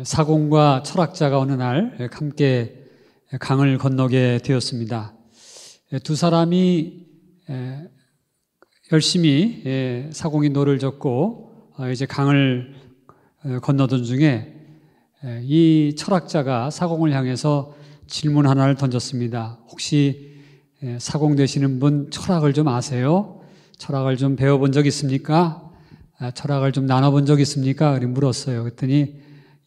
사공과 철학자가 어느 날 함께 강을 건너게 되었습니다. 두 사람이 열심히 사공이 노를 젓고 이제 강을 건너던 중에 이 철학자가 사공을 향해서 질문 하나를 던졌습니다. 혹시 사공 되시는 분 철학을 좀 아세요? 철학을 좀 배워본 적 있습니까? 철학을 좀 나눠본 적 있습니까? 그렇게 물었어요. 그랬더니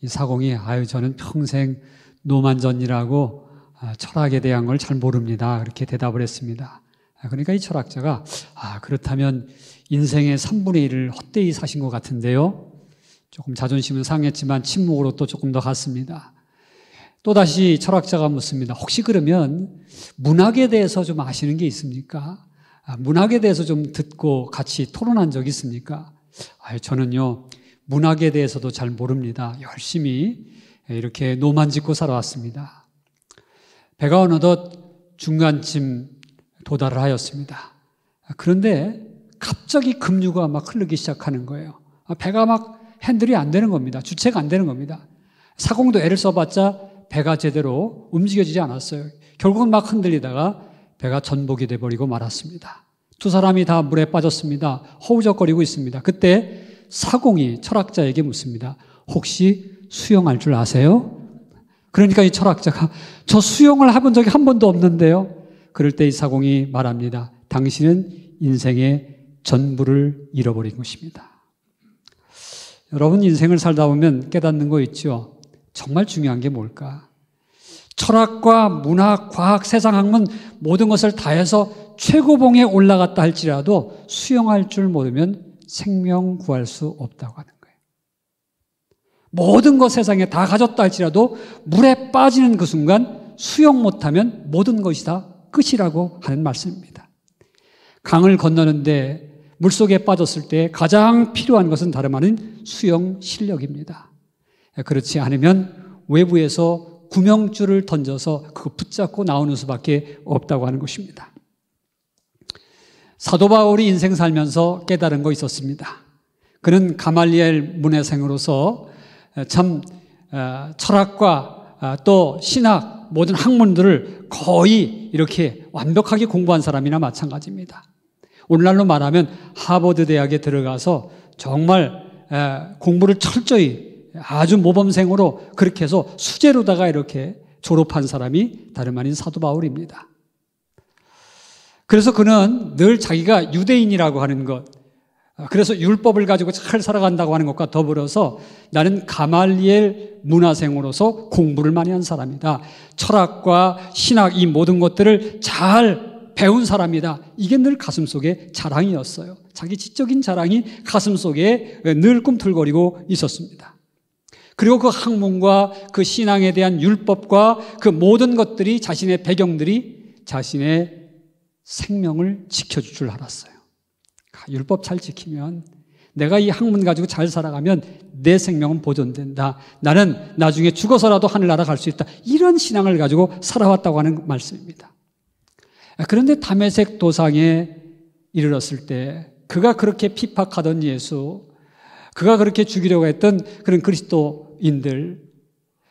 이 사공이 저는 평생 노만전이라고 철학에 대한 걸 잘 모릅니다. 그렇게 대답을 했습니다. 그러니까 이 철학자가 그렇다면 인생의 3분의 1을 헛되이 사신 것 같은데요. 조금 자존심은 상했지만 침묵으로 또 조금 더 갔습니다. 또다시 철학자가 묻습니다. 혹시 그러면 문학에 대해서 좀 아시는 게 있습니까? 문학에 대해서 좀 듣고 같이 토론한 적 있습니까? 저는요, 문학에 대해서도 잘 모릅니다. 열심히 이렇게 노만 짓고 살아왔습니다. 배가 어느덧 중간쯤 도달을 하였습니다. 그런데 갑자기 급류가 막 흐르기 시작하는 거예요. 배가 막 핸들이 안 되는 겁니다. 주체가 안 되는 겁니다. 사공도 애를 써봤자 배가 제대로 움직여지지 않았어요. 결국은 막 흔들리다가 배가 전복이 돼버리고 말았습니다. 두 사람이 다 물에 빠졌습니다. 허우적거리고 있습니다. 그때 사공이 철학자에게 묻습니다. 혹시 수영할 줄 아세요? 그러니까 이 철학자가 저 수영을 해본 적이 한 번도 없는데요. 그럴 때 이 사공이 말합니다. 당신은 인생의 전부를 잃어버린 것입니다. 여러분 인생을 살다 보면 깨닫는 거 있죠. 정말 중요한 게 뭘까? 철학과 문학, 과학, 세상학문 모든 것을 다해서 최고봉에 올라갔다 할지라도 수영할 줄 모르면 생명 구할 수 없다고 하는 거예요. 모든 것 세상에 다 가졌다 할지라도 물에 빠지는 그 순간 수영 못하면 모든 것이 다 끝이라고 하는 말씀입니다. 강을 건너는데 물속에 빠졌을 때 가장 필요한 것은 다름 아닌 수영 실력입니다. 그렇지 않으면 외부에서 구명줄을 던져서 그거 붙잡고 나오는 수밖에 없다고 하는 것입니다. 사도 바울이 인생 살면서 깨달은 거 있었습니다. 그는 가말리엘 문해생으로서 참 철학과 또 신학 모든 학문들을 거의 이렇게 완벽하게 공부한 사람이나 마찬가지입니다. 오늘날로 말하면 하버드 대학에 들어가서 정말 공부를 철저히 아주 모범생으로 그렇게 해서 수재로다가 이렇게 졸업한 사람이 다름 아닌 사도 바울입니다. 그래서 그는 늘 자기가 유대인이라고 하는 것, 그래서 율법을 가지고 잘 살아간다고 하는 것과 더불어서 나는 가말리엘 문화생으로서 공부를 많이 한 사람이다. 철학과 신학 이 모든 것들을 잘 배운 사람이다. 이게 늘 가슴속에 자랑이었어요. 자기 지적인 자랑이 가슴속에 늘 꿈틀거리고 있었습니다. 그리고 그 학문과 그 신앙에 대한 율법과 그 모든 것들이 자신의 배경들이 자신의 생명을 지켜줄 줄 알았어요. 율법 잘 지키면 내가 이 학문 가지고 잘 살아가면 내 생명은 보존된다. 나는 나중에 죽어서라도 하늘나라 갈 수 있다. 이런 신앙을 가지고 살아왔다고 하는 말씀입니다. 그런데 다메섹 도상에 이르렀을 때 그가 그렇게 핍박하던 예수, 그가 그렇게 죽이려고 했던 그런 그리스도인들,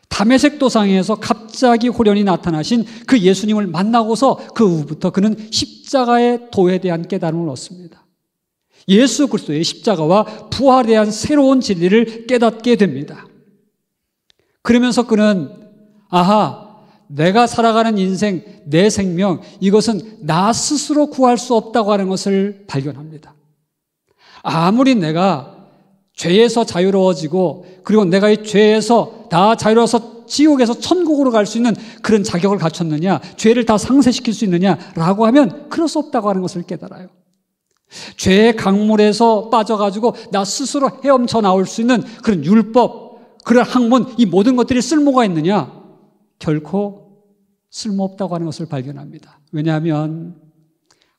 다메섹 도상에서 갑자기 호련히 나타나신 그 예수님을 만나고서 그 후부터 그는 십자가의 도에 대한 깨달음을 얻습니다. 예수 그리스도의 십자가와 부활에 대한 새로운 진리를 깨닫게 됩니다. 그러면서 그는 내가 살아가는 인생, 내 생명, 이것은 나 스스로 구할 수 없다고 하는 것을 발견합니다. 아무리 내가 죄에서 자유로워지고 그리고 내가 이 죄에서 다 자유로워서 지옥에서 천국으로 갈 수 있는 그런 자격을 갖췄느냐, 죄를 다 상쇄시킬 수 있느냐라고 하면 그럴 수 없다고 하는 것을 깨달아요. 죄의 강물에서 빠져가지고 나 스스로 헤엄쳐 나올 수 있는 그런 율법, 그런 학문, 이 모든 것들이 쓸모가 있느냐? 결코 쓸모없다고 하는 것을 발견합니다. 왜냐하면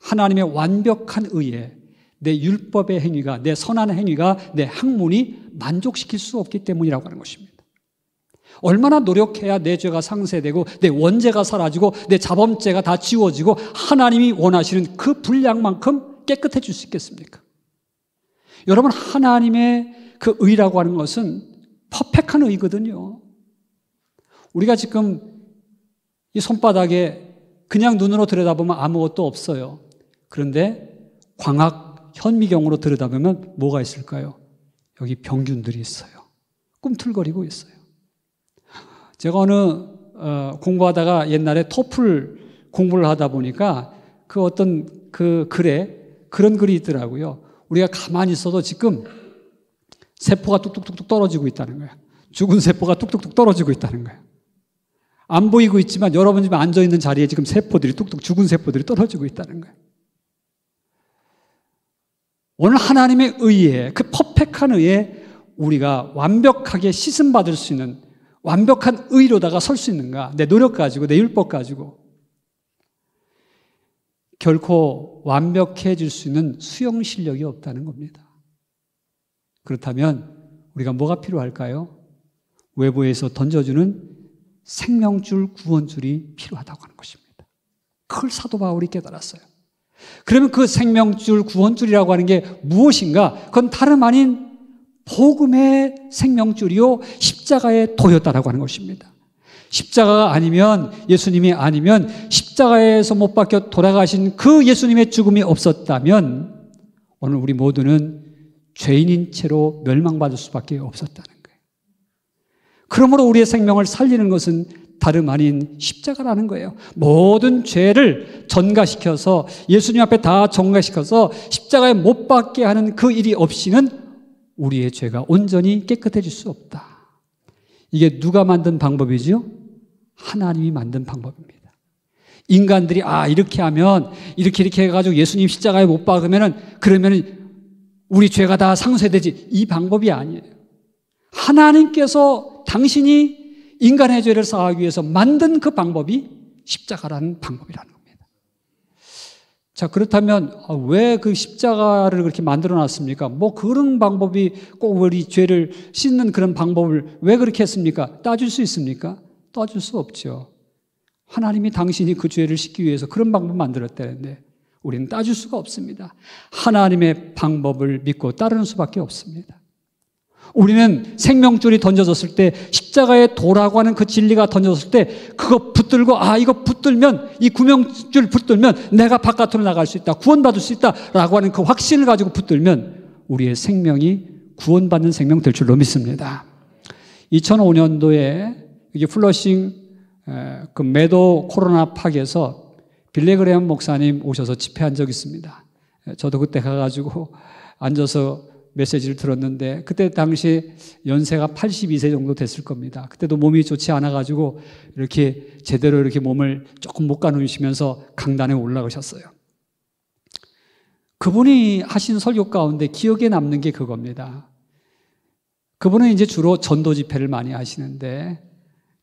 하나님의 완벽한 의에 내 율법의 행위가, 내 선한 행위가, 내 학문이 만족시킬 수 없기 때문이라고 하는 것입니다. 얼마나 노력해야 내 죄가 상쇄되고 내 원죄가 사라지고 내 자범죄가 다 지워지고 하나님이 원하시는 그 분량만큼 깨끗해질 수 있겠습니까? 여러분, 하나님의 그 의라고 하는 것은 퍼펙트한 의거든요. 우리가 지금 이 손바닥에 그냥 눈으로 들여다보면 아무것도 없어요. 그런데 광학 현미경으로 들여다보면 뭐가 있을까요? 여기 병균들이 있어요. 꿈틀거리고 있어요. 제가 어느 공부하다가 옛날에 토플 공부를 하다 보니까 그 어떤 그 글에 그런 글이 있더라고요. 우리가 가만히 있어도 지금 세포가 뚝뚝뚝뚝 떨어지고 있다는 거예요. 죽은 세포가 뚝뚝뚝 떨어지고 있다는 거예요. 안 보이고 있지만 여러분 지금 앉아있는 자리에 지금 세포들이 뚝뚝 죽은 세포들이 떨어지고 있다는 거예요. 오늘 하나님의 의에, 그 퍼펙트한 의에 우리가 완벽하게 씻음받을 수 있는 완벽한 의로다가 설 수 있는가? 내 노력 가지고, 내 율법 가지고. 결코 완벽해질 수 있는 수용 실력이 없다는 겁니다. 그렇다면 우리가 뭐가 필요할까요? 외부에서 던져주는 생명줄, 구원줄이 필요하다고 하는 것입니다. 그걸 사도 바울이 깨달았어요. 그러면 그 생명줄, 구원줄이라고 하는 게 무엇인가? 그건 다름 아닌 복음의 생명줄이요 십자가의 도였다라고 하는 것입니다. 십자가가 아니면, 예수님이 아니면, 십자가에서 못 박혀 돌아가신 그 예수님의 죽음이 없었다면 오늘 우리 모두는 죄인인 채로 멸망받을 수밖에 없었다는 거예요. 그러므로 우리의 생명을 살리는 것은 다름 아닌 십자가라는 거예요. 모든 죄를 전가시켜서 예수님 앞에 다 전가시켜서 십자가에 못 박게 하는 그 일이 없이는 우리의 죄가 온전히 깨끗해질 수 없다. 이게 누가 만든 방법이죠? 하나님이 만든 방법입니다. 인간들이 이렇게 하면 이렇게 해가지고 예수님 십자가에 못 박으면은 그러면은 우리 죄가 다 상쇄되지. 이 방법이 아니에요. 하나님께서 당신이 인간의 죄를 사하기 위해서 만든 그 방법이 십자가라는 방법이라는 겁니다. 자, 그렇다면 왜 그 십자가를 그렇게 만들어 놨습니까? 뭐 그런 방법이 꼭 우리 죄를 씻는 그런 방법을 왜 그렇게 했습니까? 따질 수 있습니까? 따질 수 없죠. 하나님이 당신이 그 죄를 씻기 위해서 그런 방법을 만들었다는데 우리는 따질 수가 없습니다. 하나님의 방법을 믿고 따르는 수밖에 없습니다. 우리는 생명줄이 던져졌을 때 십자가의 도라고 하는 그 진리가 던져졌을 때 그거 붙들고 이거 붙들면 이 구명줄 붙들면 내가 바깥으로 나갈 수 있다. 구원받을 수 있다라고 하는 그 확신을 가지고 붙들면 우리의 생명이 구원받는 생명 될 줄로 믿습니다. 2005년도에 이게 플러싱 그 매도 코로나 팍에서 빌리그레엄 목사님 오셔서 집회한 적이 있습니다. 저도 그때 가가지고 앉아서 메시지를 들었는데 그때 당시 연세가 82세 정도 됐을 겁니다. 그때도 몸이 좋지 않아가지고 이렇게 제대로 이렇게 몸을 조금 못 가누시면서 강단에 올라가셨어요. 그분이 하신 설교 가운데 기억에 남는 게 그겁니다. 그분은 이제 주로 전도 집회를 많이 하시는데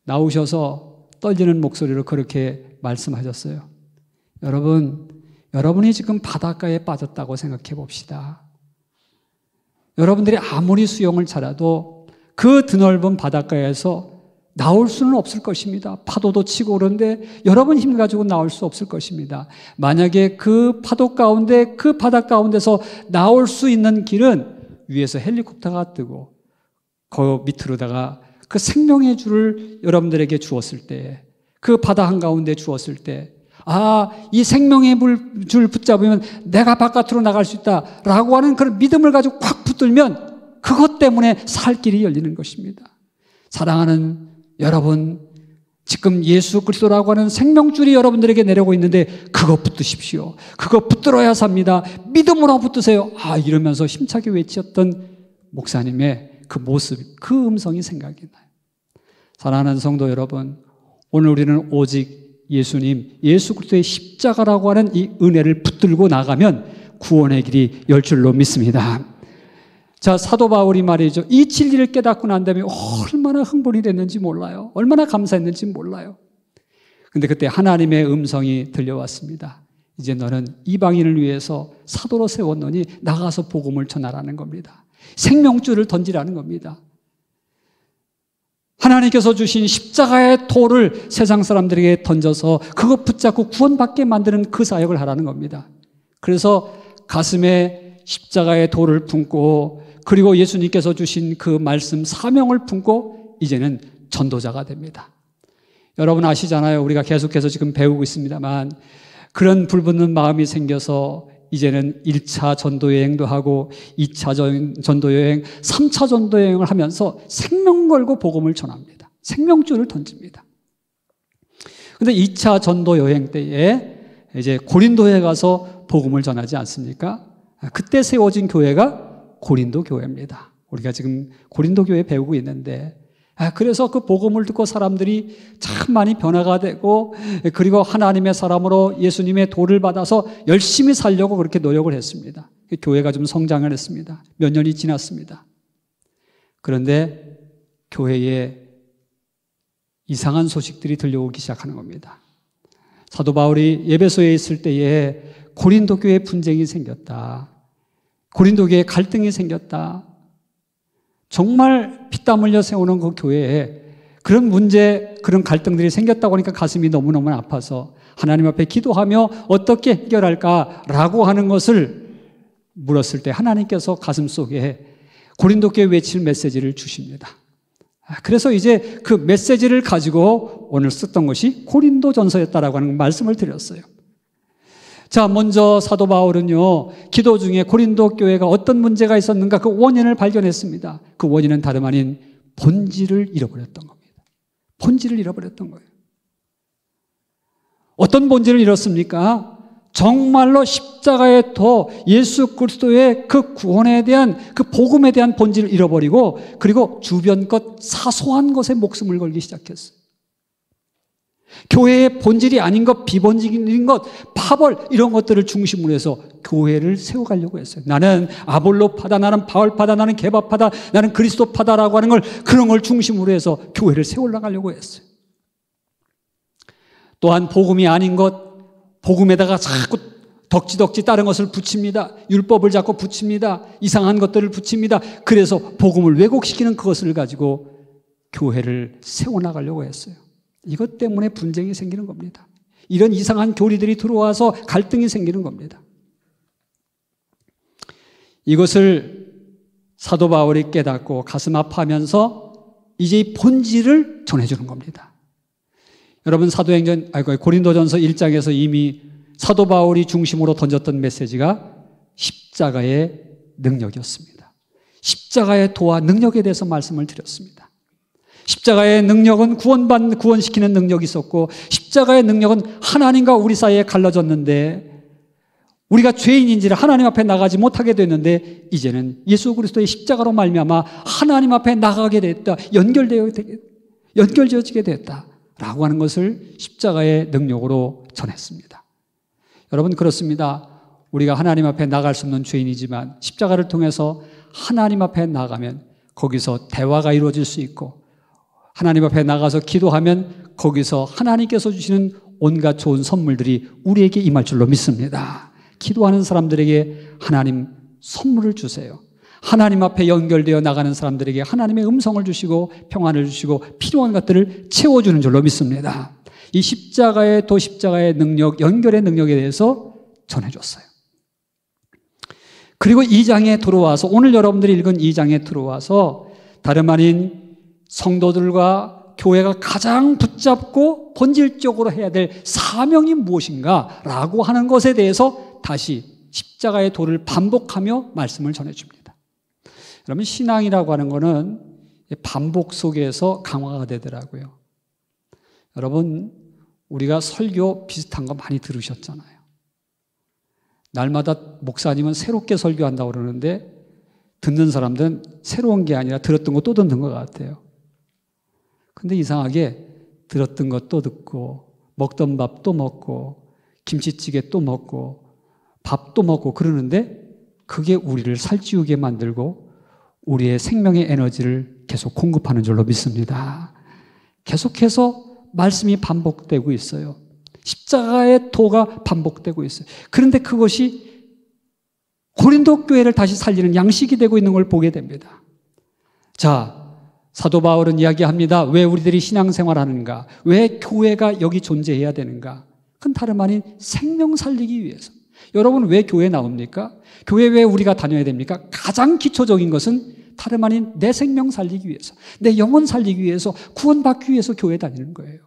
나오셔서 떨리는 목소리로 그렇게 말씀하셨어요. 여러분이 지금 바닷가에 빠졌다고 생각해 봅시다. 여러분들이 아무리 수영을 잘해도 그 드넓은 바닷가에서 나올 수는 없을 것입니다. 파도도 치고 오는데 여러분 힘 가지고 나올 수 없을 것입니다. 만약에 그 파도 가운데 그 바다 가운데서 나올 수 있는 길은 위에서 헬리콥터가 뜨고 그 밑으로다가 그 생명의 줄을 여러분들에게 주었을 때 그 바다 한가운데 주었을 때 이 생명의 줄 붙잡으면 내가 바깥으로 나갈 수 있다라고 하는 그런 믿음을 가지고 콱 붙들면 그것 때문에 살 길이 열리는 것입니다. 사랑하는 여러분, 지금 예수 그리스도라고 하는 생명줄이 여러분들에게 내려오고 있는데 그거 붙드십시오. 그거 붙들어야 삽니다. 믿음으로 붙드세요. 이러면서 힘차게 외쳤던 목사님의 그 모습, 그 음성이 생각이 나요. 사랑하는 성도 여러분, 오늘 우리는 오직 예수님, 예수 그리스도의 십자가라고 하는 이 은혜를 붙들고 나가면 구원의 길이 열 줄로 믿습니다. 자, 사도 바울이 말이죠. 이 진리를 깨닫고 난 다음에 얼마나 흥분이 됐는지 몰라요. 얼마나 감사했는지 몰라요. 근데 그때 하나님의 음성이 들려왔습니다. 이제 너는 이방인을 위해서 사도로 세웠노니 나가서 복음을 전하라는 겁니다. 생명줄을 던지라는 겁니다. 하나님께서 주신 십자가의 돌을 세상 사람들에게 던져서 그거 붙잡고 구원받게 만드는 그 사역을 하라는 겁니다. 그래서 가슴에 십자가의 돌을 품고 그리고 예수님께서 주신 그 말씀 사명을 품고 이제는 전도자가 됩니다. 여러분 아시잖아요. 우리가 계속해서 지금 배우고 있습니다만 그런 불붙는 마음이 생겨서 이제는 1차 전도여행도 하고 2차 전도여행, 3차 전도여행을 하면서 생명 걸고 복음을 전합니다. 생명줄을 던집니다. 그런데 2차 전도여행 때에 이제 고린도에 가서 복음을 전하지 않습니까? 그때 세워진 교회가 고린도 교회입니다. 우리가 지금 고린도 교회 배우고 있는데 그래서 그 복음을 듣고 사람들이 참 많이 변화가 되고 그리고 하나님의 사람으로 예수님의 도를 받아서 열심히 살려고 그렇게 노력을 했습니다. 교회가 좀 성장을 했습니다. 몇 년이 지났습니다. 그런데 교회에 이상한 소식들이 들려오기 시작하는 겁니다. 사도 바울이 에베소에 있을 때에 고린도 교회에 분쟁이 생겼다. 고린도 교회에 갈등이 생겼다. 정말 피땀 흘려 세우는 그 교회에 그런 문제, 그런 갈등들이 생겼다고 하니까 가슴이 너무너무 아파서 하나님 앞에 기도하며 어떻게 해결할까라고 하는 것을 물었을 때 하나님께서 가슴속에 고린도 교회에 외칠 메시지를 주십니다. 그래서 이제 그 메시지를 가지고 오늘 썼던 것이 고린도 전서였다라고 하는 말씀을 드렸어요. 자, 먼저 사도 바울은요, 기도 중에 고린도 교회가 어떤 문제가 있었는가 그 원인을 발견했습니다. 그 원인은 다름 아닌 본질을 잃어버렸던 겁니다. 본질을 잃어버렸던 거예요. 어떤 본질을 잃었습니까? 정말로 십자가의 도, 예수 그리스도의 그 구원에 대한 그 복음에 대한 본질을 잃어버리고 그리고 주변 것, 사소한 것에 목숨을 걸기 시작했어요. 교회의 본질이 아닌 것, 비본질인 것, 파벌 이런 것들을 중심으로 해서 교회를 세워가려고 했어요. 나는 아볼로파다, 나는 바울파다, 나는 게바파다, 나는 그리스도파다라고 하는 걸 그런 걸 중심으로 해서 교회를 세워나가려고 했어요. 또한 복음이 아닌 것, 복음에다가 자꾸 덕지덕지 다른 것을 붙입니다. 율법을 자꾸 붙입니다. 이상한 것들을 붙입니다. 그래서 복음을 왜곡시키는 그것을 가지고 교회를 세워나가려고 했어요. 이것 때문에 분쟁이 생기는 겁니다. 이런 이상한 교리들이 들어와서 갈등이 생기는 겁니다. 이것을 사도 바울이 깨닫고 가슴 아파하면서 이제 이 본질을 전해주는 겁니다. 여러분 고린도전서 1장에서 이미 사도 바울이 중심으로 던졌던 메시지가 십자가의 능력이었습니다. 십자가의 도와 능력에 대해서 말씀을 드렸습니다. 십자가의 능력은 구원시키는 능력이 있었고 십자가의 능력은 하나님과 우리 사이에 갈라졌는데 우리가 죄인인지를 하나님 앞에 나가지 못하게 됐는데 이제는 예수 그리스도의 십자가로 말미암아 하나님 앞에 나가게 됐다. 연결되어지게 됐다라고 하는 것을 십자가의 능력으로 전했습니다. 여러분 그렇습니다. 우리가 하나님 앞에 나갈 수 없는 죄인이지만 십자가를 통해서 하나님 앞에 나가면 거기서 대화가 이루어질 수 있고 하나님 앞에 나가서 기도하면 거기서 하나님께서 주시는 온갖 좋은 선물들이 우리에게 임할 줄로 믿습니다. 기도하는 사람들에게 하나님 선물을 주세요. 하나님 앞에 연결되어 나가는 사람들에게 하나님의 음성을 주시고 평안을 주시고 필요한 것들을 채워주는 줄로 믿습니다. 이 십자가의 도, 십자가의 능력, 연결의 능력에 대해서 전해줬어요. 그리고 2장에 들어와서 오늘 여러분들이 읽은 2장에 들어와서 다름 아닌 성도들과 교회가 가장 붙잡고 본질적으로 해야 될 사명이 무엇인가 라고 하는 것에 대해서 다시 십자가의 도를 반복하며 말씀을 전해줍니다. 여러분 신앙이라고 하는 것은 반복 속에서 강화가 되더라고요. 여러분 우리가 설교 비슷한 거 많이 들으셨잖아요. 날마다 목사님은 새롭게 설교한다고 그러는데 듣는 사람들은 새로운 게 아니라 들었던 거 또 듣는 것 같아요. 근데 이상하게 들었던 것도 듣고 먹던 밥도 먹고 김치찌개 또 먹고 밥도 먹고 그러는데 그게 우리를 살찌우게 만들고 우리의 생명의 에너지를 계속 공급하는 줄로 믿습니다. 계속해서 말씀이 반복되고 있어요. 십자가의 도가 반복되고 있어요. 그런데 그것이 고린도 교회를 다시 살리는 양식이 되고 있는 걸 보게 됩니다. 자, 사도 바울은 이야기합니다. 왜 우리들이 신앙생활하는가? 왜 교회가 여기 존재해야 되는가? 그건 다름 아닌 생명 살리기 위해서. 여러분 왜 교회 나옵니까? 교회 왜 우리가 다녀야 됩니까? 가장 기초적인 것은 다름 아닌 내 생명 살리기 위해서, 내 영혼 살리기 위해서, 구원받기 위해서 교회 다니는 거예요.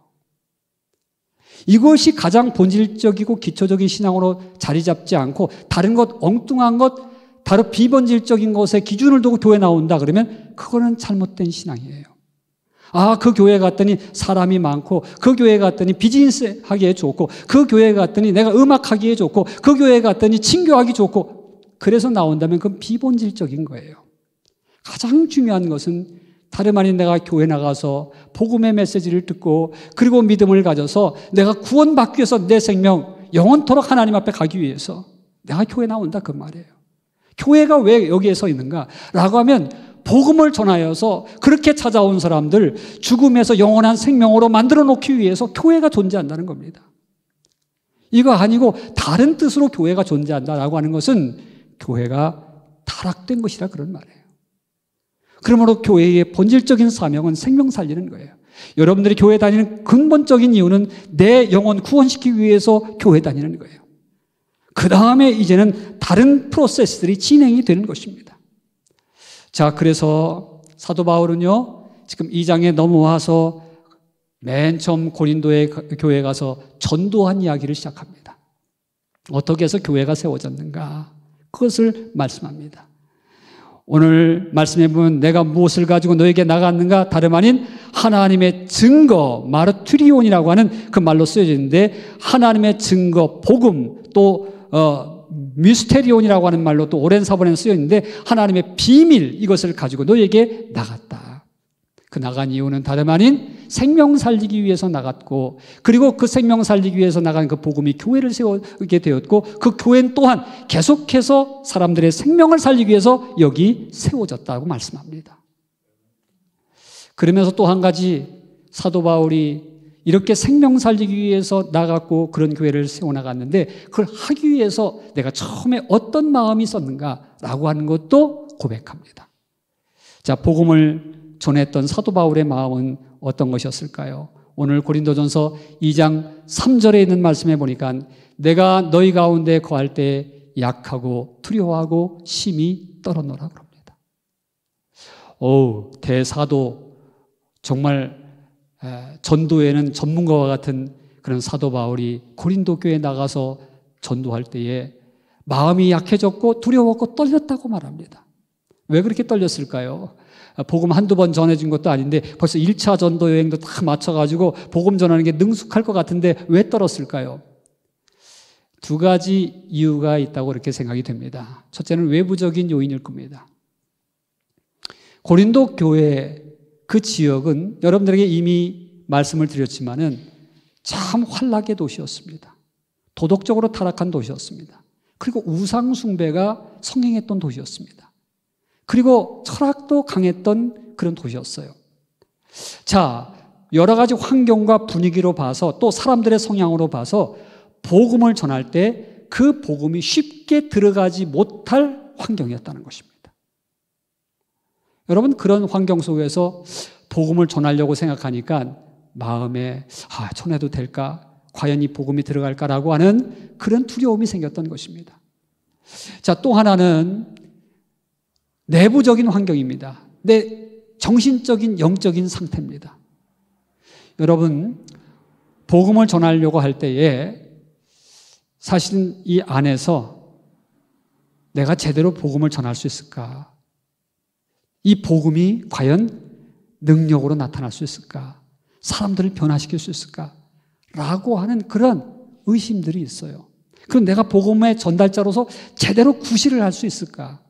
이것이 가장 본질적이고 기초적인 신앙으로 자리 잡지 않고 다른 것, 엉뚱한 것, 다른 비본질적인 것에 기준을 두고 교회 나온다 그러면 그거는 잘못된 신앙이에요. 아, 그 교회 갔더니 사람이 많고, 그 교회 갔더니 비즈니스 하기에 좋고, 그 교회 갔더니 내가 음악 하기에 좋고, 그 교회 갔더니 친교하기 좋고, 그래서 나온다면 그건 비본질적인 거예요. 가장 중요한 것은 다름 아닌 내가 교회 나가서 복음의 메시지를 듣고 그리고 믿음을 가져서 내가 구원받기 위해서 내 생명 영원토록 하나님 앞에 가기 위해서 내가 교회 나온다 그 말이에요. 교회가 왜 여기에 서 있는가? 라고 하면 복음을 전하여서 그렇게 찾아온 사람들 죽음에서 영원한 생명으로 만들어 놓기 위해서 교회가 존재한다는 겁니다. 이거 아니고 다른 뜻으로 교회가 존재한다라고 하는 것은 교회가 타락된 것이라 그런 말이에요. 그러므로 교회의 본질적인 사명은 생명 살리는 거예요. 여러분들이 교회 다니는 근본적인 이유는 내 영혼 구원시키기 위해서 교회 다니는 거예요. 그 다음에 이제는 다른 프로세스들이 진행이 되는 것입니다. 자, 그래서 사도 바울은요, 지금 2장에 넘어와서 맨 처음 고린도의 교회에 가서 전도한 이야기를 시작합니다. 어떻게 해서 교회가 세워졌는가? 그것을 말씀합니다. 오늘 말씀해 보면 내가 무엇을 가지고 너에게 나갔는가? 다름 아닌 하나님의 증거, 마르투리온이라고 하는 그 말로 쓰여져 있는데 하나님의 증거, 복음, 또 미스테리온이라고 하는 말로 또 오랜 사본에 쓰여 있는데 하나님의 비밀, 이것을 가지고 너에게 나갔다. 그 나간 이유는 다름 아닌 생명 살리기 위해서 나갔고, 그리고 그 생명 살리기 위해서 나간 그 복음이 교회를 세우게 되었고, 그 교회는 또한 계속해서 사람들의 생명을 살리기 위해서 여기 세워졌다고 말씀합니다. 그러면서 또 한 가지 사도 바울이 이렇게 생명 살리기 위해서 나갔고 그런 교회를 세워나갔는데 그걸 하기 위해서 내가 처음에 어떤 마음이 있었는가라고 하는 것도 고백합니다. 자, 복음을 전했던 사도 바울의 마음은 어떤 것이었을까요? 오늘 고린도전서 2장 3절에 있는 말씀에 보니까 내가 너희 가운데 거할 때 약하고 두려워하고 심히 떨어노라 그럽니다. 대사도, 정말 전도에는 전문가와 같은 그런 사도 바울이 고린도 교회에 나가서 전도할 때에 마음이 약해졌고 두려웠고 떨렸다고 말합니다. 왜 그렇게 떨렸을까요? 복음 한두 번 전해진 것도 아닌데 벌써 1차 전도 여행도 다 마쳐가지고 복음 전하는 게 능숙할 것 같은데 왜 떨었을까요? 두 가지 이유가 있다고 이렇게 생각이 됩니다. 첫째는 외부적인 요인일 겁니다. 고린도 교회 그 지역은 여러분들에게 이미 말씀을 드렸지만은 참 환락의 도시였습니다. 도덕적으로 타락한 도시였습니다. 그리고 우상 숭배가 성행했던 도시였습니다. 그리고 철학도 강했던 그런 도시였어요. 자, 여러 가지 환경과 분위기로 봐서 또 사람들의 성향으로 봐서 복음을 전할 때 그 복음이 쉽게 들어가지 못할 환경이었다는 것입니다. 여러분, 그런 환경 속에서 복음을 전하려고 생각하니까 마음에 전해도 될까? 과연 이 복음이 들어갈까라고 하는 그런 두려움이 생겼던 것입니다. 자, 또 하나는 내부적인 환경입니다. 내 정신적인 영적인 상태입니다. 여러분, 복음을 전하려고 할 때에 사실은 이 안에서 내가 제대로 복음을 전할 수 있을까? 이 복음이 과연 능력으로 나타날 수 있을까? 사람들을 변화시킬 수 있을까? 라고 하는 그런 의심들이 있어요. 그럼 내가 복음의 전달자로서 제대로 구실을 할 수 있을까?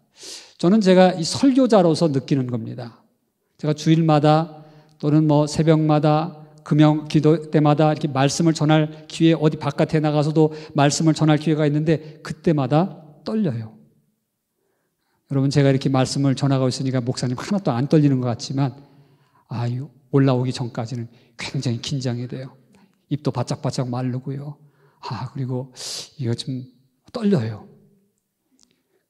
저는 제가 이 설교자로서 느끼는 겁니다. 제가 주일마다 또는 새벽마다 금요 기도 때마다 이렇게 말씀을 전할 기회, 어디 바깥에 나가서도 말씀을 전할 기회가 있는데 그때마다 떨려요. 여러분, 제가 이렇게 말씀을 전하고 있으니까 목사님 하나도 안 떨리는 것 같지만 올라오기 전까지는 굉장히 긴장이 돼요. 입도 바짝바짝 마르고요. 그리고 이거 좀 떨려요.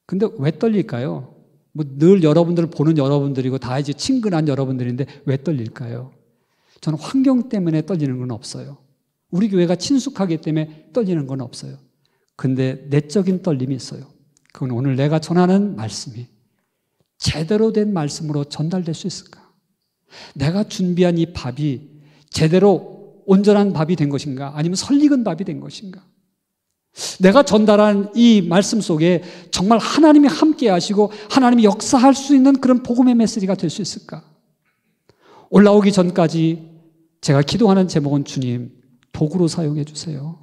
근데 왜 떨릴까요? 늘 여러분들을 보는 여러분들이고 다 이제 친근한 여러분들인데 왜 떨릴까요? 저는 환경 때문에 떨리는 건 없어요. 우리 교회가 친숙하기 때문에 떨리는 건 없어요. 근데 내적인 떨림이 있어요. 그건 오늘 내가 전하는 말씀이 제대로 된 말씀으로 전달될 수 있을까? 내가 준비한 이 밥이 제대로 온전한 밥이 된 것인가? 아니면 설익은 밥이 된 것인가? 내가 전달한 이 말씀 속에 정말 하나님이 함께 하시고 하나님이 역사할 수 있는 그런 복음의 메시지가 될 수 있을까? 올라오기 전까지 제가 기도하는 제목은 주님, 도구로 사용해 주세요.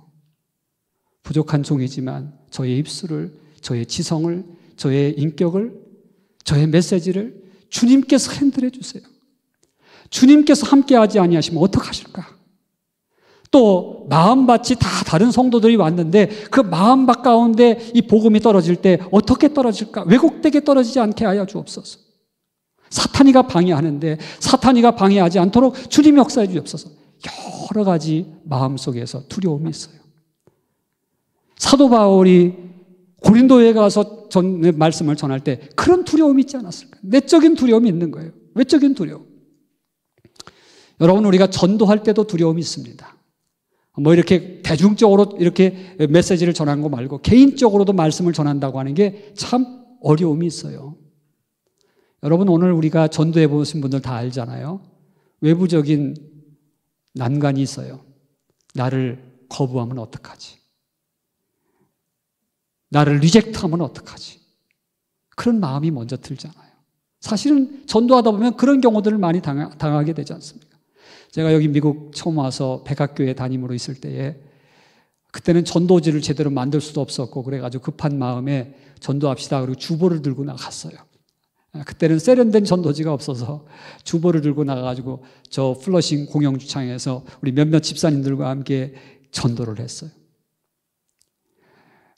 부족한 종이지만 저의 입술을, 저의 지성을, 저의 인격을, 저의 메시지를 주님께서 핸들해 주세요. 주님께서 함께하지 아니하시면 어떡하실까? 또 마음밭이 다 다른 성도들이 왔는데 그 마음밭 가운데 이 복음이 떨어질 때 어떻게 떨어질까? 왜곡되게 떨어지지 않게 하여 주옵소서. 사탄이가 방해하는데 사탄이가 방해하지 않도록 주님이 역사해 주옵소서. 여러 가지 마음속에서 두려움이 있어요. 사도 바울이 고린도에 가서 말씀을 전할 때 그런 두려움이 있지 않았을까? 내적인 두려움이 있는 거예요. 외적인 두려움. 여러분, 우리가 전도할 때도 두려움이 있습니다. 뭐 이렇게 대중적으로 이렇게 메시지를 전하는 거 말고 개인적으로도 말씀을 전한다고 하는 게 참 어려움이 있어요. 여러분, 오늘 우리가 전도해 보신 분들 다 알잖아요. 외부적인 난관이 있어요. 나를 거부하면 어떡하지? 나를 리젝트하면 어떡하지? 그런 마음이 먼저 들잖아요. 사실은 전도하다 보면 그런 경우들을 많이 당하게 되지 않습니까? 제가 여기 미국 처음 와서 백악교회 담임으로 있을 때에 그때는 전도지를 제대로 만들 수도 없었고 그래가지고 급한 마음에 전도합시다. 그리고 주보를 들고 나갔어요. 그때는 세련된 전도지가 없어서 주보를 들고 나가가지고 저 플러싱 공영주창에서 우리 몇몇 집사님들과 함께 전도를 했어요.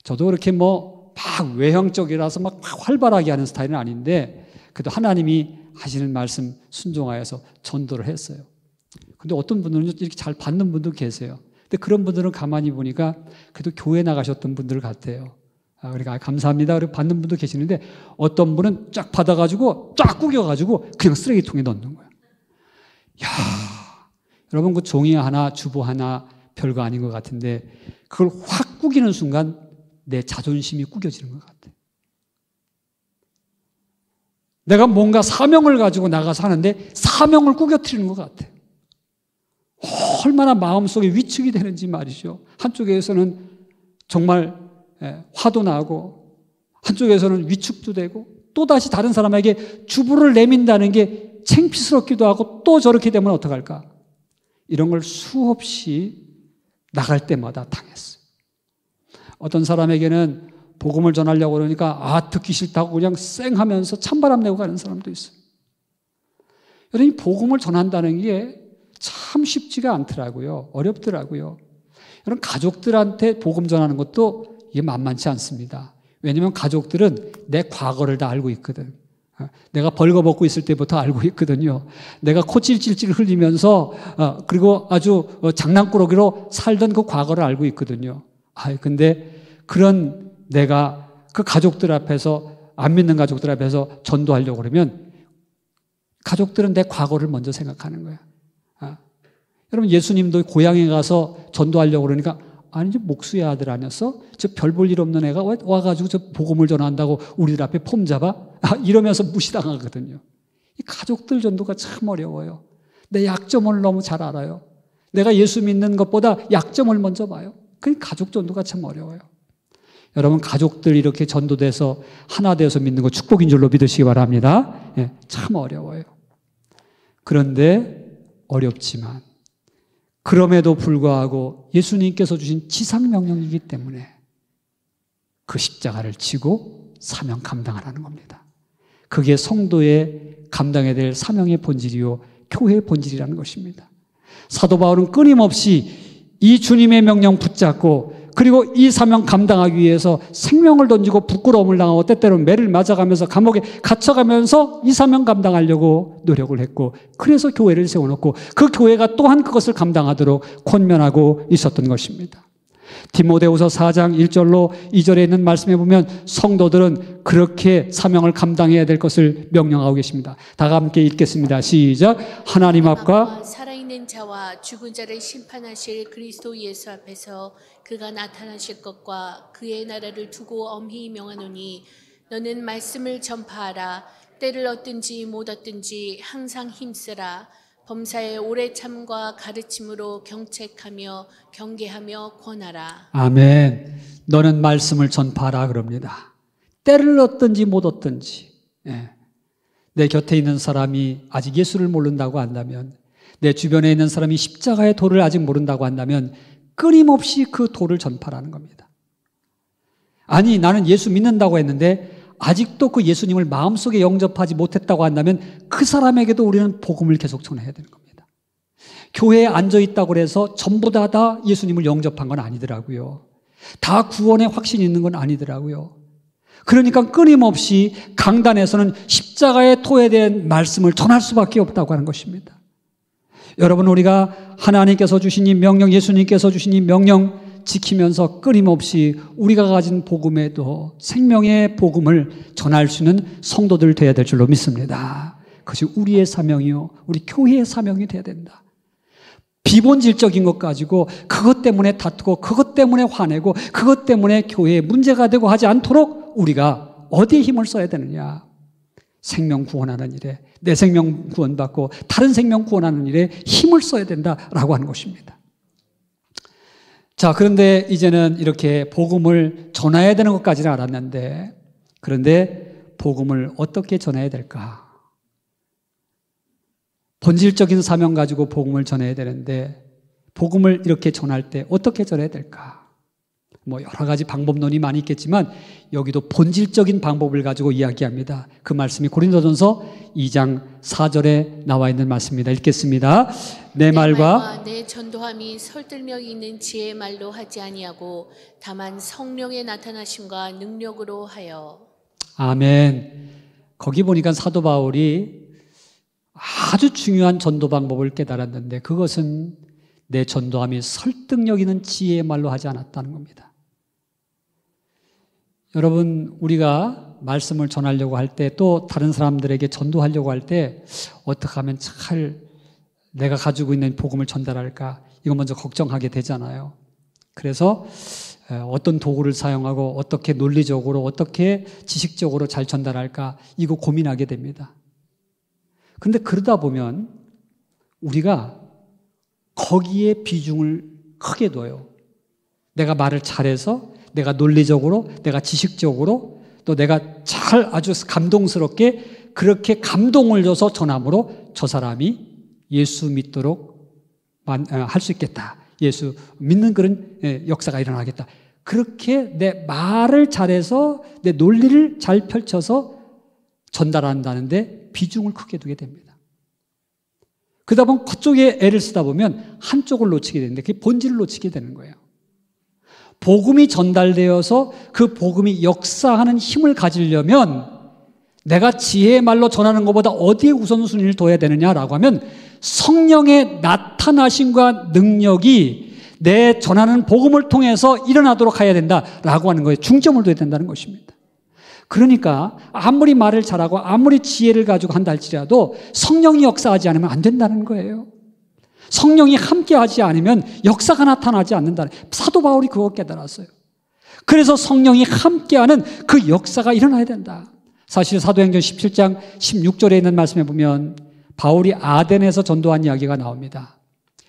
저도 그렇게 막 외형적이라서 막 활발하게 하는 스타일은 아닌데 그래도 하나님이 하시는 말씀 순종하여서 전도를 했어요. 근데 어떤 분들은 이렇게 잘 받는 분도 계세요. 근데 그런 분들은 가만히 보니까 그래도 교회 나가셨던 분들 같아요. 그러니까 감사합니다. 그리고 받는 분도 계시는데 어떤 분은 쫙 받아가지고 쫙 구겨가지고 그냥 쓰레기통에 넣는 거예요. 야, 여러분 그 종이 하나 주보 하나 별거 아닌 것 같은데 그걸 확 구기는 순간 내 자존심이 구겨지는 것 같아요. 내가 뭔가 사명을 가지고 나가서 하는데 사명을 구겨뜨리는 것 같아요. 얼마나 마음속에 위축이 되는지 말이죠. 한쪽에서는 정말 화도 나고 한쪽에서는 위축도 되고 또다시 다른 사람에게 주부를 내민다는 게 창피스럽기도 하고 또 저렇게 되면 어떡할까? 이런 걸 수없이 나갈 때마다 당했어요. 어떤 사람에게는 복음을 전하려고 그러니까 듣기 싫다고 그냥 쌩 하면서 찬바람 내고 가는 사람도 있어요. 여러분, 복음을 전한다는 게 참 쉽지가 않더라고요. 어렵더라고요. 여러분, 가족들한테 복음 전하는 것도 이게 만만치 않습니다. 왜냐하면 가족들은 내 과거를 다 알고 있거든. 내가 벌거벗고 있을 때부터 알고 있거든요. 내가 코 찔찔찔 흘리면서 그리고 아주 장난꾸러기로 살던 그 과거를 알고 있거든요. 근데 그런 내가 그 가족들 앞에서 안 믿는 가족들 앞에서 전도하려고 그러면 가족들은 내 과거를 먼저 생각하는 거야. 여러분, 예수님도 고향에 가서 전도하려고 그러니까 아니, 저 목수의 아들 아니었어? 저 별 볼 일 없는 애가 와가지고 저 복음을 전한다고 우리들 앞에 폼 잡아? 이러면서 무시당하거든요. 이 가족들 전도가 참 어려워요. 내 약점을 너무 잘 알아요. 내가 예수 믿는 것보다 약점을 먼저 봐요. 그러니까 가족 전도가 참 어려워요. 여러분, 가족들 이렇게 전도돼서 하나 되어서 믿는 거 축복인 줄로 믿으시기 바랍니다. 참 어려워요. 그런데 어렵지만 그럼에도 불구하고 예수님께서 주신 지상명령이기 때문에 그 십자가를 지고 사명 감당하라는 겁니다. 그게 성도의 감당해야 될 사명의 본질이요 교회의 본질이라는 것입니다. 사도 바울은 끊임없이 이 주님의 명령 붙잡고 그리고 이 사명 감당하기 위해서 생명을 던지고 부끄러움을 당하고 때때로는 매를 맞아가면서 감옥에 갇혀가면서 이 사명 감당하려고 노력을 했고 그래서 교회를 세워놓고 그 교회가 또한 그것을 감당하도록 권면하고 있었던 것입니다. 디모데후서 4장 1절로 2절에 있는 말씀에 보면 성도들은 그렇게 사명을 감당해야 될 것을 명령하고 계십니다. 다 함께 읽겠습니다. 시작. 하나님 앞과 살아있는 자와 죽은 자를 심판하실 그리스도 예수 앞에서 그가 나타나실 것과 그의 나라를 두고 엄히 명하노니 너는 말씀을 전파하라. 때를 얻든지 못 얻든지 항상 힘쓰라. 범사에 오래 참과 가르침으로 경책하며 경계하며 권하라. 아멘. 너는 말씀을 전파하라 그럽니다. 때를 얻든지 못 얻든지, 내 곁에 있는 사람이 아직 예수를 모른다고 한다면, 내 주변에 있는 사람이 십자가의 도를 아직 모른다고 한다면 끊임없이 그 도를 전파하는 겁니다. 아니, 나는 예수 믿는다고 했는데 아직도 그 예수님을 마음속에 영접하지 못했다고 한다면 그 사람에게도 우리는 복음을 계속 전해야 되는 겁니다. 교회에 앉아있다고 해서 전부 다 예수님을 영접한 건 아니더라고요. 다 구원의 확신이 있는 건 아니더라고요. 그러니까 끊임없이 강단에서는 십자가의 토에 대한 말씀을 전할 수밖에 없다고 하는 것입니다. 여러분, 우리가 하나님께서 주신 이 명령, 예수님께서 주신 이 명령 지키면서 끊임없이 우리가 가진 복음에도 생명의 복음을 전할 수 있는 성도들 되어야 될 줄로 믿습니다. 그것이 우리의 사명이요, 우리 교회의 사명이 되어야 된다. 비본질적인 것 가지고 그것 때문에 다투고 그것 때문에 화내고 그것 때문에 교회에 문제가 되고 하지 않도록 우리가 어디에 힘을 써야 되느냐? 생명 구원하는 일에, 내 생명 구원받고 다른 생명 구원하는 일에 힘을 써야 된다라고 하는 것입니다. 자, 그런데 이제는 이렇게 복음을 전해야 되는 것까지는 알았는데, 그런데 복음을 어떻게 전해야 될까? 본질적인 사명 가지고 복음을 전해야 되는데 복음을 이렇게 전할 때 어떻게 전해야 될까? 뭐 여러 가지 방법론이 많이 있겠지만 여기도 본질적인 방법을 가지고 이야기합니다. 그 말씀이 고린도전서 2장 4절에 나와 있는 말씀입니다. 읽겠습니다. 내 말과 내 전도함이 설득력 있는 지혜의 말로 하지 아니하고 다만 성령의 나타나심과 능력으로 하여. 아멘. 거기 보니까 사도 바울이 아주 중요한 전도 방법을 깨달았는데 그것은 내 전도함이 설득력 있는 지혜의 말로 하지 않았다는 겁니다. 여러분, 우리가 말씀을 전하려고 할 때 또 다른 사람들에게 전도하려고 할 때 어떻게 하면 잘 내가 가지고 있는 복음을 전달할까? 이거 먼저 걱정하게 되잖아요. 그래서 어떤 도구를 사용하고 어떻게 논리적으로 어떻게 지식적으로 잘 전달할까? 이거 고민하게 됩니다. 그런데 그러다 보면 우리가 거기에 비중을 크게 둬요. 내가 말을 잘해서 내가 논리적으로, 내가 지식적으로, 또 내가 잘 아주 감동스럽게 그렇게 감동을 줘서 전함으로 저 사람이 예수 믿도록 할 수 있겠다. 예수 믿는 그런 역사가 일어나겠다. 그렇게 내 말을 잘해서 내 논리를 잘 펼쳐서 전달한다는데 비중을 크게 두게 됩니다. 그러다 보면 그쪽에 애를 쓰다 보면 한쪽을 놓치게 되는데 그게 본질을 놓치게 되는 거예요. 복음이 전달되어서 그 복음이 역사하는 힘을 가지려면 내가 지혜의 말로 전하는 것보다 어디에 우선순위를 둬야 되느냐라고 하면 성령의 나타나심과 능력이 내 전하는 복음을 통해서 일어나도록 해야 된다라고 하는 거에 중점을 둬야 된다는 것입니다. 그러니까 아무리 말을 잘하고 아무리 지혜를 가지고 한다 할지라도 성령이 역사하지 않으면 안 된다는 거예요. 성령이 함께하지 않으면 역사가 나타나지 않는다. 사도 바울이 그거 깨달았어요. 그래서 성령이 함께하는 그 역사가 일어나야 된다. 사실 사도행전 17장 16절에 있는 말씀에 보면 바울이 아덴에서 전도한 이야기가 나옵니다.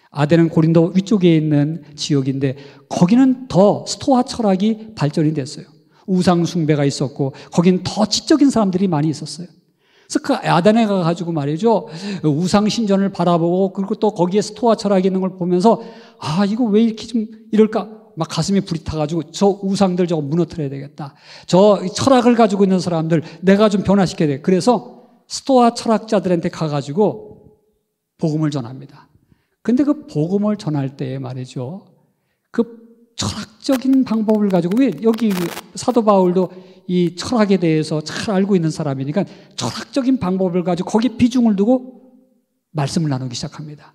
아덴은 고린도 위쪽에 있는 지역인데 거기는 더 스토아 철학이 발전이 됐어요. 우상 숭배가 있었고 거긴 더 지적인 사람들이 많이 있었어요. 그래서 그 아덴에 가가지고 말이죠, 우상 신전을 바라보고 그리고 또 거기에 스토아 철학이 있는 걸 보면서 아, 이거 왜 이렇게 좀 이럴까? 막 가슴이 불이 타가지고 저 우상들 저거 무너뜨려야 되겠다. 저 철학을 가지고 있는 사람들 내가 좀 변화시켜야 돼. 그래서 스토아 철학자들한테 가가지고 복음을 전합니다. 근데 그 복음을 전할 때 말이죠, 그 철학적인 방법을 가지고, 왜 여기 사도 바울도 이 철학에 대해서 잘 알고 있는 사람이니까 철학적인 방법을 가지고 거기에 비중을 두고 말씀을 나누기 시작합니다.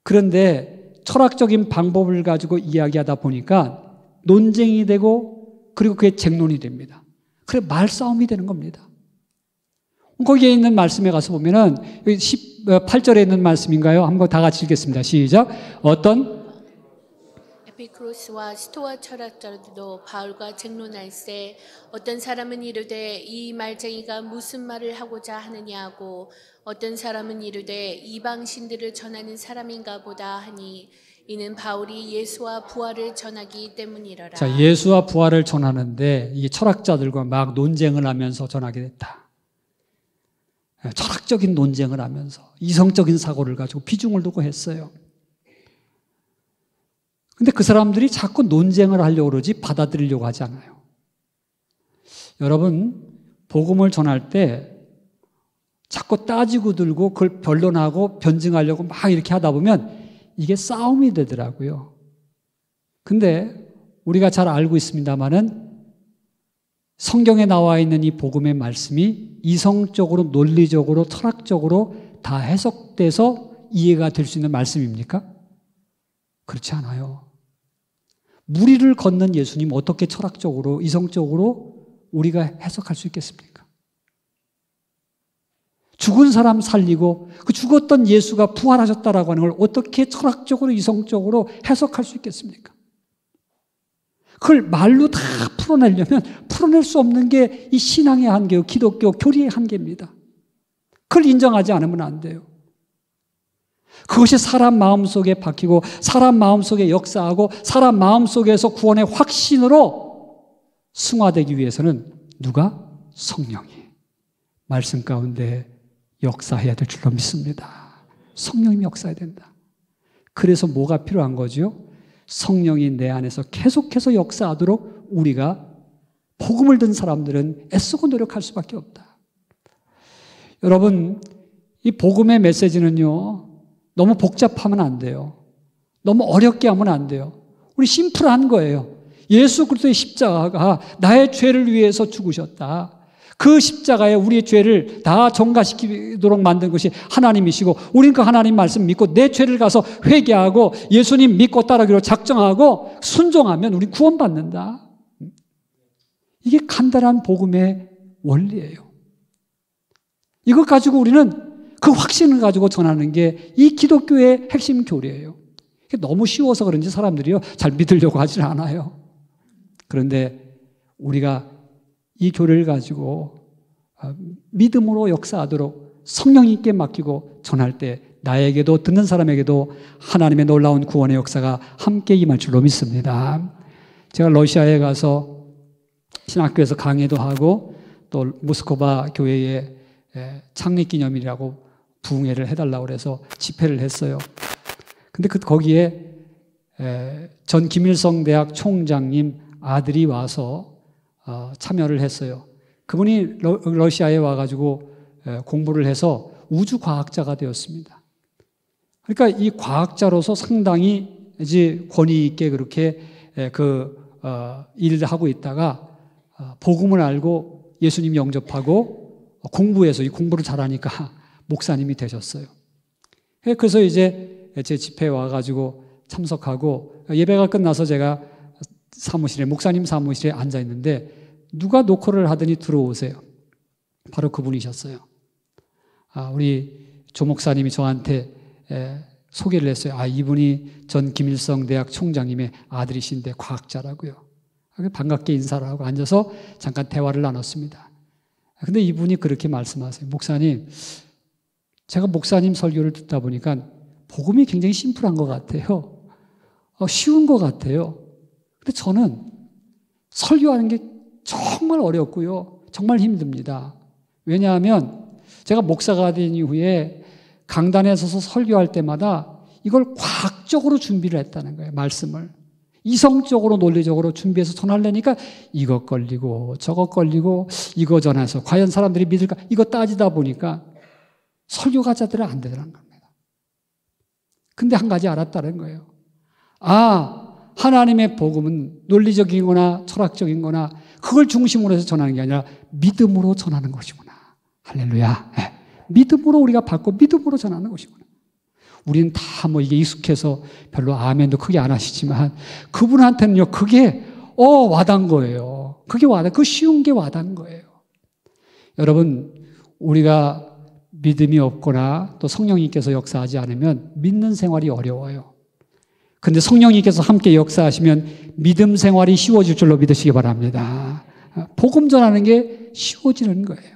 그런데 철학적인 방법을 가지고 이야기하다 보니까 논쟁이 되고 그리고 그게 쟁론이 됩니다. 그래 말싸움이 되는 겁니다. 거기에 있는 말씀에 가서 보면은 18절에 있는 말씀인가요? 한번 다 같이 읽겠습니다. 시작. 어떤 에피크로스와 스토아 철학자들도 바울과 쟁론할세 어떤 사람은 이르되 이 말쟁이가 무슨 말을 하고자 하느냐 하고 어떤 사람은 이르되 이방 신들을 전하는 사람인가 보다 하니 이는 바울이 예수와 부활을 전하기 때문이라라. 자, 예수와 부활을 전하는데 이 철학자들과 막 논쟁을 하면서 전하게 됐다. 철학적인 논쟁을 하면서 이성적인 사고를 가지고 비중을 두고 했어요. 근데 그 사람들이 자꾸 논쟁을 하려고 그러지 받아들이려고 하지 않아요. 여러분, 복음을 전할 때 자꾸 따지고 들고 그걸 변론하고 변증하려고 막 이렇게 하다 보면 이게 싸움이 되더라고요. 근데 우리가 잘 알고 있습니다만은 성경에 나와 있는 이 복음의 말씀이 이성적으로, 논리적으로, 철학적으로 다 해석돼서 이해가 될 수 있는 말씀입니까? 그렇지 않아요. 무리를 걷는 예수님 어떻게 철학적으로, 이성적으로 우리가 해석할 수 있겠습니까? 죽은 사람 살리고 그 죽었던 예수가 부활하셨다라고 하는 걸 어떻게 철학적으로, 이성적으로 해석할 수 있겠습니까? 그걸 말로 다 풀어내려면 풀어낼 수 없는 게 이 신앙의 한계요, 기독교 교리의 한계입니다. 그걸 인정하지 않으면 안 돼요. 그것이 사람 마음속에 박히고 사람 마음속에 역사하고 사람 마음속에서 구원의 확신으로 승화되기 위해서는 누가? 성령이 말씀 가운데 역사해야 될 줄로 믿습니다. 성령이 역사해야 된다. 그래서 뭐가 필요한 거죠? 성령이 내 안에서 계속해서 역사하도록 우리가 복음을 든 사람들은 애쓰고 노력할 수밖에 없다. 여러분, 이 복음의 메시지는요, 너무 복잡하면 안 돼요. 너무 어렵게 하면 안 돼요. 우리 심플한 거예요. 예수 그리스도의 십자가가 나의 죄를 위해서 죽으셨다. 그 십자가에 우리의 죄를 다 정가시키도록 만든 것이 하나님이시고 우리는 그 하나님 말씀 믿고 내 죄를 가서 회개하고 예수님 믿고 따르기로 작정하고 순종하면 우리 구원받는다. 이게 간단한 복음의 원리예요. 이것 가지고 우리는 그 확신을 가지고 전하는 게 이 기독교의 핵심 교리예요. 너무 쉬워서 그런지 사람들이요 잘 믿으려고 하질 않아요. 그런데 우리가 이 교리를 가지고 믿음으로 역사하도록 성령님께 맡기고 전할 때 나에게도 듣는 사람에게도 하나님의 놀라운 구원의 역사가 함께 임할 줄로 믿습니다. 제가 러시아에 가서 신학교에서 강의도 하고 또 모스크바 교회에 창립기념일이라고 부흥회를 해달라고 그래서 집회를 했어요. 근데 거기에 전 김일성 대학 총장님 아들이 와서 참여를 했어요. 그분이 러시아에 와가지고 공부를 해서 우주과학자가 되었습니다. 그러니까 이 과학자로서 상당히 이제 권위 있게 그렇게 일을 하고 있다가 복음을 알고 예수님 영접하고 공부해서 이 공부를 잘하니까 목사님이 되셨어요. 그래서 이제 제 집회에 와가지고 참석하고 예배가 끝나서 제가 목사님 사무실에 앉아 있는데 누가 노크를 하더니 들어오세요. 바로 그분이셨어요. 우리 조 목사님이 저한테 소개를 했어요. 이분이 전 김일성 대학 총장님의 아들이신데 과학자라고요. 반갑게 인사를 하고 앉아서 잠깐 대화를 나눴습니다. 근데 이분이 그렇게 말씀하세요. 목사님, 제가 목사님 설교를 듣다 보니까 복음이 굉장히 심플한 것 같아요. 쉬운 것 같아요. 근데 저는 설교하는 게 정말 어렵고요. 정말 힘듭니다. 왜냐하면 제가 목사가 된 이후에 강단에 서서 설교할 때마다 이걸 과학적으로 준비를 했다는 거예요. 말씀을. 이성적으로 논리적으로 준비해서 전하려니까 이거 걸리고 저거 걸리고 이거 전해서 과연 사람들이 믿을까 이거 따지다 보니까 설교가 제대로 안 되더라는 겁니다. 근데 한 가지 알았다는 거예요. 하나님의 복음은 논리적인 거나 철학적인 거나 그걸 중심으로 해서 전하는 게 아니라 믿음으로 전하는 것이구나. 할렐루야. 믿음으로 우리가 받고 믿음으로 전하는 것이구나. 우리는 다 이게 익숙해서 별로 아멘도 크게 안 하시지만 그분한테는요, 그게 와닿은 거예요. 그 쉬운 게 와닿은 거예요. 여러분, 우리가 믿음이 없거나 또 성령님께서 역사하지 않으면 믿는 생활이 어려워요. 근데 성령님께서 함께 역사하시면 믿음 생활이 쉬워질 줄로 믿으시기 바랍니다. 복음 전하는 게 쉬워지는 거예요.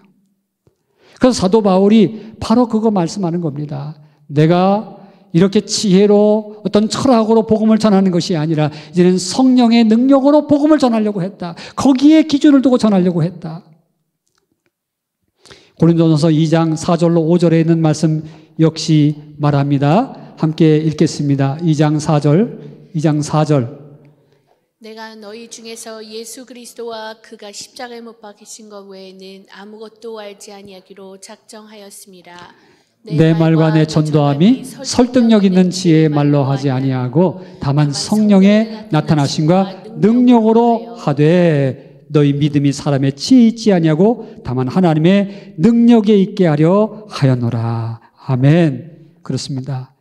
그래서 사도 바울이 바로 그거 말씀하는 겁니다. 내가 이렇게 지혜로 어떤 철학으로 복음을 전하는 것이 아니라 이제는 성령의 능력으로 복음을 전하려고 했다. 거기에 기준을 두고 전하려고 했다. 고린도전서 2장 4절로 5절에 있는 말씀 역시 말합니다. 함께 읽겠습니다. 2장 4절. 내가 너희 중에서 예수 그리스도와 그가 십자가에 못 박히신 것 외에는 아무것도 알지 아니하기로 작정하였습니다. 내 말과 내 전도함이 설득력 있는 지혜의 말로 하지 아니하고 다만 성령의 나타나심과 능력으로 하되 너희 믿음이 사람의 지혜에 있지 아니하고 다만 하나님의 능력에 있게 하려 하였노라. 아멘. 그렇습니다.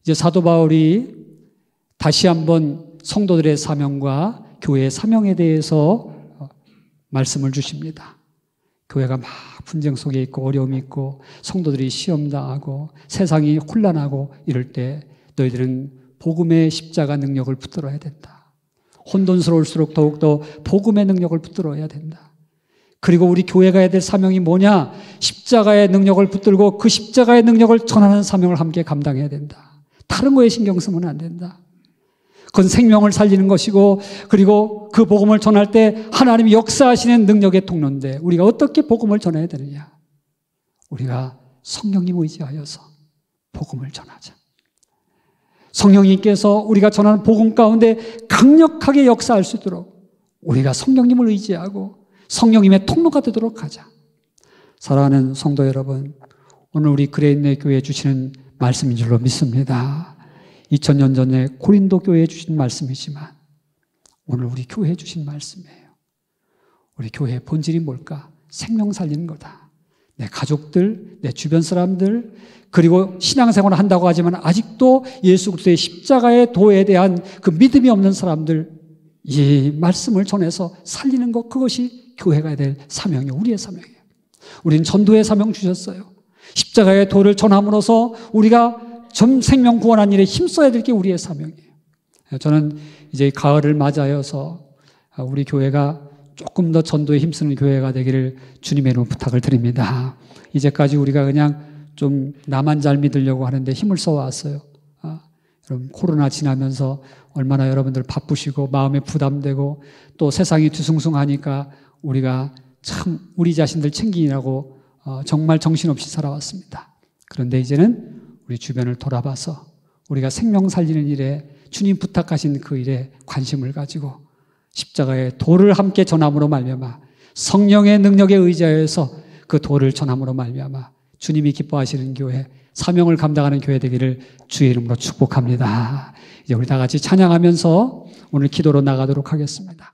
이제 사도 바울이 다시 한번 성도들의 사명과 교회의 사명에 대해서 말씀을 주십니다. 교회가 막 분쟁 속에 있고 어려움이 있고 성도들이 시험당하고 세상이 혼란하고 이럴 때 너희들은 복음의 십자가 능력을 붙들어야 된다. 혼돈스러울수록 더욱더 복음의 능력을 붙들어야 된다. 그리고 우리 교회가 해야 될 사명이 뭐냐? 십자가의 능력을 붙들고 그 십자가의 능력을 전하는 사명을 함께 감당해야 된다. 다른 거에 신경 쓰면 안 된다. 그건 생명을 살리는 것이고 그리고 그 복음을 전할 때 하나님이 역사하시는 능력의 통로인데 우리가 어떻게 복음을 전해야 되느냐? 우리가 성령님 의지하여서 복음을 전하자. 성령님께서 우리가 전하는 복음 가운데 강력하게 역사할 수 있도록 우리가 성령님을 의지하고 성령님의 통로가 되도록 하자. 사랑하는 성도 여러분, 오늘 우리 그레인네 교회에 주시는 말씀인 줄로 믿습니다. 2000년 전에 고린도 교회에 주신 말씀이지만 오늘 우리 교회에 주신 말씀이에요. 우리 교회의 본질이 뭘까? 생명 살리는 거다. 내 가족들, 내 주변 사람들, 그리고 신앙생활을 한다고 하지만 아직도 예수 그리스도의 십자가의 도에 대한 그 믿음이 없는 사람들, 이 말씀을 전해서 살리는 것, 그것이 교회가 해야 될 사명이에요. 우리의 사명이에요. 우리는 전도의 사명 주셨어요. 십자가의 도를 전함으로써 우리가 생명 구원한 일에 힘써야 될 게 우리의 사명이에요. 저는 이제 가을을 맞아여서 우리 교회가 조금 더 전도에 힘쓰는 교회가 되기를 주님의 이름으로 부탁을 드립니다. 이제까지 우리가 그냥 좀 나만 잘 믿으려고 하는데 힘을 써왔어요. 여러분, 코로나 지나면서 얼마나 여러분들 바쁘시고 마음에 부담되고 또 세상이 뒤숭숭하니까 우리가 참 우리 자신들 챙기느라고 정말 정신없이 살아왔습니다. 그런데 이제는 우리 주변을 돌아봐서 우리가 생명 살리는 일에 주님 부탁하신 그 일에 관심을 가지고 십자가의 도를 함께 전함으로 말미암아 성령의 능력에 의지하여서 그 도를 전함으로 말미암아 주님이 기뻐하시는 교회, 사명을 감당하는 교회 되기를 주의 이름으로 축복합니다. 이제 우리 다 같이 찬양하면서 오늘 기도로 나가도록 하겠습니다.